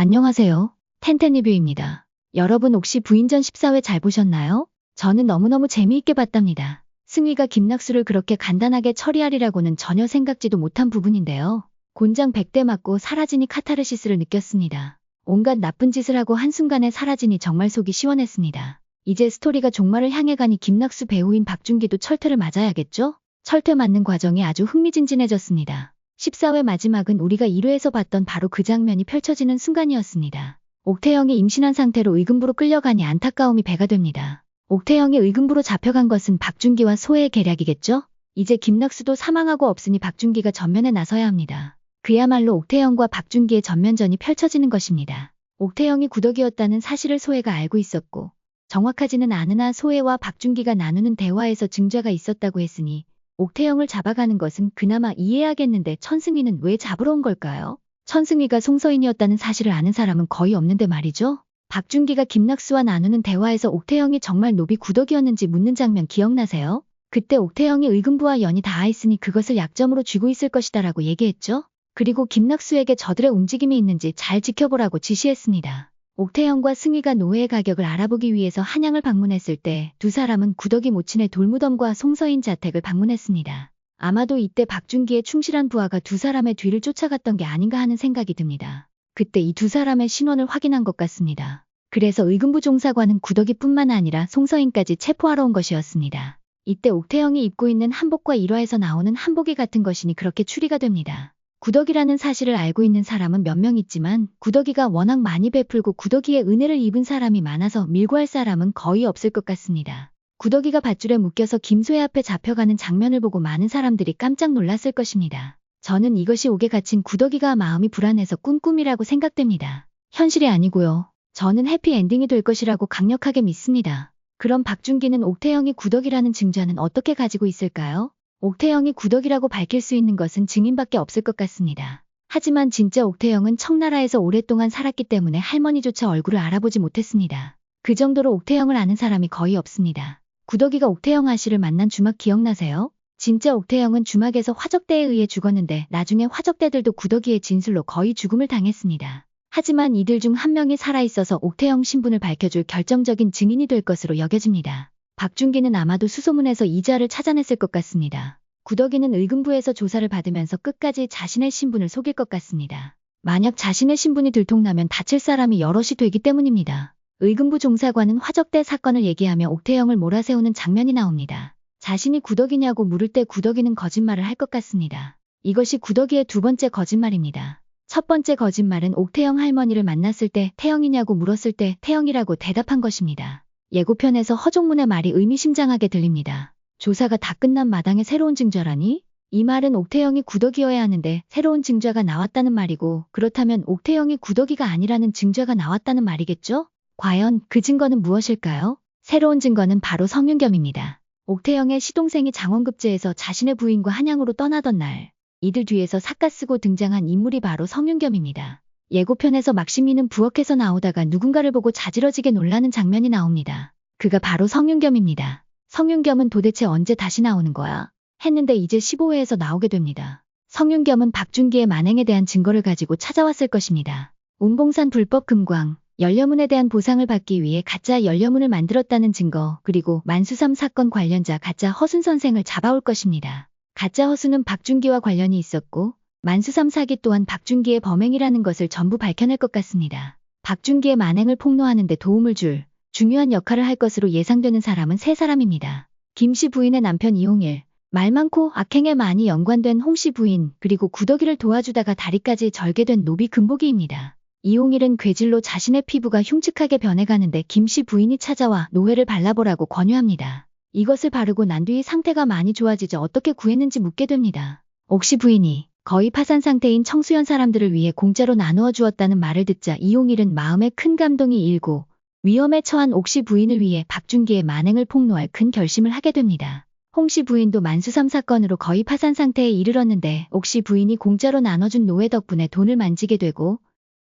안녕하세요. 텐텐리뷰입니다. 여러분 혹시 부인전 14회 잘 보셨나요? 저는 너무너무 재미있게 봤답니다. 승희가 김낙수를 그렇게 간단하게 처리하리라고는 전혀 생각지도 못한 부분인데요. 곤장 100대 맞고 사라지니 카타르시스를 느꼈습니다. 온갖 나쁜 짓을 하고 한순간에 사라지니 정말 속이 시원했습니다. 이제 스토리가 종말을 향해 가니 김낙수 배우인 박준기도 철퇴를 맞아야겠죠? 철퇴 맞는 과정이 아주 흥미진진해졌습니다. 14회 마지막은 우리가 1회에서 봤던 바로 그 장면이 펼쳐지는 순간이었습니다. 옥태영이 임신한 상태로 의금부로 끌려가니 안타까움이 배가 됩니다. 옥태영이 의금부로 잡혀간 것은 박준기와 소혜의 계략이겠죠? 이제 김낙수도 사망하고 없으니 박준기가 전면에 나서야 합니다. 그야말로 옥태영과 박준기의 전면전이 펼쳐지는 것입니다. 옥태영이 구덕이었다는 사실을 소혜가 알고 있었고 정확하지는 않으나 소혜와 박준기가 나누는 대화에서 증자가 있었다고 했으니 옥태영을 잡아가는 것은 그나마 이해하겠는데 천승위는 왜 잡으러 온 걸까요? 천승위가 송서인이었다는 사실을 아는 사람은 거의 없는데 말이죠. 박준기가 김낙수와 나누는 대화에서 옥태영이 정말 노비 구덕이었는지 묻는 장면 기억나세요? 그때 옥태영이 의금부와 연이 닿아있으니 그것을 약점으로 쥐고 있을 것이다라고 얘기했죠. 그리고 김낙수에게 저들의 움직임이 있는지 잘 지켜보라고 지시했습니다. 옥태영과 승희가 노예의 가격을 알아보기 위해서 한양을 방문했을 때 두 사람은 구덕이 모친의 돌무덤과 송서인 자택을 방문했습니다. 아마도 이때 박준기의 충실한 부하가 두 사람의 뒤를 쫓아갔던 게 아닌가 하는 생각이 듭니다. 그때 이 두 사람의 신원을 확인한 것 같습니다. 그래서 의금부 종사관은 구덕이뿐만 아니라 송서인까지 체포하러 온 것이었습니다. 이때 옥태영이 입고 있는 한복과 일화에서 나오는 한복이 같은 것이니 그렇게 추리가 됩니다. 구덕이라는 사실을 알고 있는 사람은 몇 명 있지만 구덕이가 워낙 많이 베풀고 구덕이의 은혜를 입은 사람이 많아서 밀고 할 사람은 거의 없을 것 같습니다. 구덕이가 밧줄에 묶여서 김소혜 앞에 잡혀가는 장면을 보고 많은 사람들이 깜짝 놀랐을 것입니다. 저는 이것이 옥에 갇힌 구덕이가 마음이 불안해서 꾼 꿈이라고 생각됩니다. 현실이 아니고요. 저는 해피엔딩이 될 것이라고 강력하게 믿습니다. 그럼 박준기는 옥태영이 구덕이라는 증자는 어떻게 가지고 있을까요? 옥태영이 구덕이라고 밝힐 수 있는 것은 증인밖에 없을 것 같습니다. 하지만 진짜 옥태영은 청나라에서 오랫동안 살았기 때문에 할머니조차 얼굴을 알아보지 못했습니다. 그 정도로 옥태영을 아는 사람이 거의 없습니다. 구덕이가 옥태영 아씨를 만난 주막 기억나세요? 진짜 옥태영은 주막에서 화적대에 의해 죽었는데 나중에 화적대들도 구덕이의 진술로 거의 죽음을 당했습니다. 하지만 이들 중 한 명이 살아있어서 옥태영 신분을 밝혀줄 결정적인 증인이 될 것으로 여겨집니다. 박준기는 아마도 수소문에서 이자를 찾아냈을 것 같습니다. 구덕이는 의금부에서 조사를 받으면서 끝까지 자신의 신분을 속일 것 같습니다. 만약 자신의 신분이 들통나면 다칠 사람이 여럿이 되기 때문입니다. 의금부 종사관은 화적대 사건을 얘기하며 옥태영을 몰아세우는 장면이 나옵니다. 자신이 구덕이냐고 물을 때 구덕이는 거짓말을 할 것 같습니다. 이것이 구덕이의 두 번째 거짓말입니다. 첫 번째 거짓말은 옥태영 할머니를 만났을 때 태영이냐고 물었을 때 태영이라고 대답한 것입니다. 예고편에서 허종문의 말이 의미심장하게 들립니다. 조사가 다 끝난 마당에 새로운 증자라니? 이 말은 옥태영이 구덕이어야 하는데 새로운 증자가 나왔다는 말이고 그렇다면 옥태영이 구덕이가 아니라는 증자가 나왔다는 말이겠죠? 과연 그 증거는 무엇일까요? 새로운 증거는 바로 성윤겸입니다. 옥태영의 시동생이 장원급제에서 자신의 부인과 한양으로 떠나던 날 이들 뒤에서 삿갓쓰고 등장한 인물이 바로 성윤겸입니다. 예고편에서 막신미는 부엌에서 나오다가 누군가를 보고 자지러지게 놀라는 장면이 나옵니다. 그가 바로 성윤겸입니다. 성윤겸은 도대체 언제 다시 나오는 거야? 했는데 이제 15회에서 나오게 됩니다. 성윤겸은 박준기의 만행에 대한 증거를 가지고 찾아왔을 것입니다. 운봉산 불법 금광, 연료문에 대한 보상을 받기 위해 가짜 연료문을 만들었다는 증거, 그리고 만수삼 사건 관련자 가짜 허순 선생을 잡아올 것입니다. 가짜 허순은 박준기와 관련이 있었고 만수삼 사기 또한 박준기의 범행이라는 것을 전부 밝혀낼 것 같습니다. 박준기의 만행을 폭로하는 데 도움을 줄 중요한 역할을 할 것으로 예상되는 사람은 세 사람입니다. 김씨 부인의 남편 이홍일, 말 많고 악행에 많이 연관된 홍씨 부인, 그리고 구덕이를 도와주다가 다리까지 절개된 노비 금복이입니다. 이홍일은 괴질로 자신의 피부가 흉측하게 변해가는데 김씨 부인이 찾아와 노회를 발라보라고 권유합니다. 이것을 바르고 난 뒤 상태가 많이 좋아지자 어떻게 구했는지 묻게 됩니다. 옥씨 부인이 거의 파산 상태인 청수연 사람들을 위해 공짜로 나누어 주었다는 말을 듣자 이홍일은 마음에 큰 감동이 일고 위험에 처한 옥씨 부인을 위해 박준기의 만행을 폭로할 큰 결심을 하게 됩니다. 홍씨 부인도 만수삼 사건으로 거의 파산 상태에 이르렀는데 옥씨 부인이 공짜로 나눠준 노예 덕분에 돈을 만지게 되고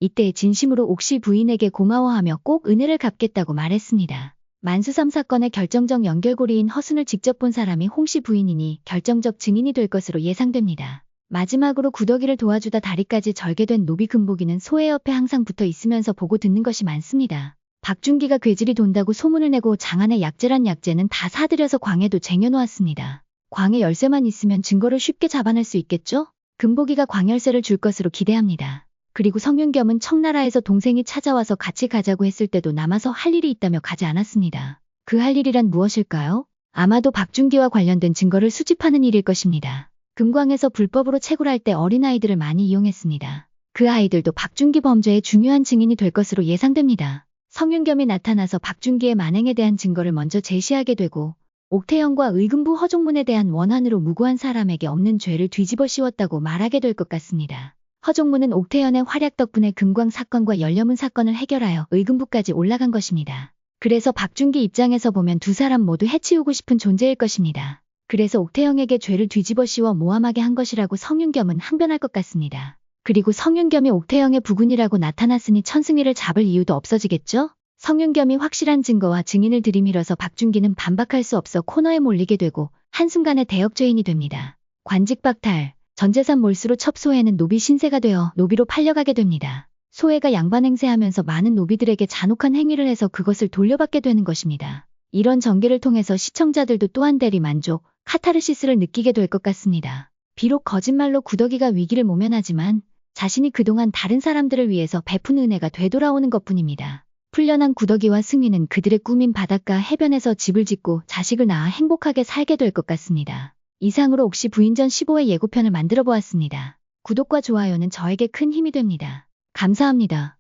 이때 진심으로 옥씨 부인에게 고마워하며 꼭 은혜를 갚겠다고 말했습니다. 만수삼 사건의 결정적 연결고리인 허순을 직접 본 사람이 홍씨 부인이니 결정적 증인이 될 것으로 예상됩니다. 마지막으로 구더기를 도와주다 다리까지 절개된 노비 금복이는 소의 옆에 항상 붙어 있으면서 보고 듣는 것이 많습니다. 박준기가 괴질이 돈다고 소문을 내고 장안의 약재란 약재는 다 사들여서 광에도 쟁여놓았습니다. 광에 열쇠만 있으면 증거를 쉽게 잡아낼 수 있겠죠? 금복이가 광열쇠를 줄 것으로 기대합니다. 그리고 성윤겸은 청나라에서 동생이 찾아와서 같이 가자고 했을 때도 남아서 할 일이 있다며 가지 않았습니다. 그 할 일이란 무엇일까요? 아마도 박준기와 관련된 증거를 수집하는 일일 것입니다. 금광에서 불법으로 채굴할 때 어린아이들을 많이 이용했습니다. 그 아이들도 박준기 범죄의 중요한 증인이 될 것으로 예상됩니다. 성윤겸이 나타나서 박준기의 만행에 대한 증거를 먼저 제시하게 되고 옥태영과 의금부 허종문에 대한 원한으로 무고한 사람에게 없는 죄를 뒤집어 씌웠다고 말하게 될 것 같습니다. 허종문은 옥태연의 활약 덕분에 금광 사건과 연려문 사건을 해결하여 의금부까지 올라간 것입니다. 그래서 박준기 입장에서 보면 두 사람 모두 해치우고 싶은 존재일 것입니다. 그래서 옥태영에게 죄를 뒤집어 씌워 모함하게 한 것이라고 성윤겸은 항변할 것 같습니다. 그리고 성윤겸이 옥태영의 부군이라고 나타났으니 천승위를 잡을 이유도 없어지겠죠? 성윤겸이 확실한 증거와 증인을 들이밀어서 박준기는 반박할 수 없어 코너에 몰리게 되고 한순간에 대역죄인이 됩니다. 관직 박탈, 전재산 몰수로 첩소해는 노비 신세가 되어 노비로 팔려가게 됩니다. 소해가 양반 행세하면서 많은 노비들에게 잔혹한 행위를 해서 그것을 돌려받게 되는 것입니다. 이런 전개를 통해서 시청자들도 또한 대리 만족, 카타르시스를 느끼게 될 것 같습니다. 비록 거짓말로 구더기가 위기를 모면하지만 자신이 그동안 다른 사람들을 위해서 베푼 은혜가 되돌아오는 것뿐입니다. 풀려난 구더기와 승희는 그들의 꿈인 바닷가 해변에서 집을 짓고 자식을 낳아 행복하게 살게 될 것 같습니다. 이상으로 옥시 부인전 15회 예고편을 만들어 보았습니다. 구독과 좋아요는 저에게 큰 힘이 됩니다. 감사합니다.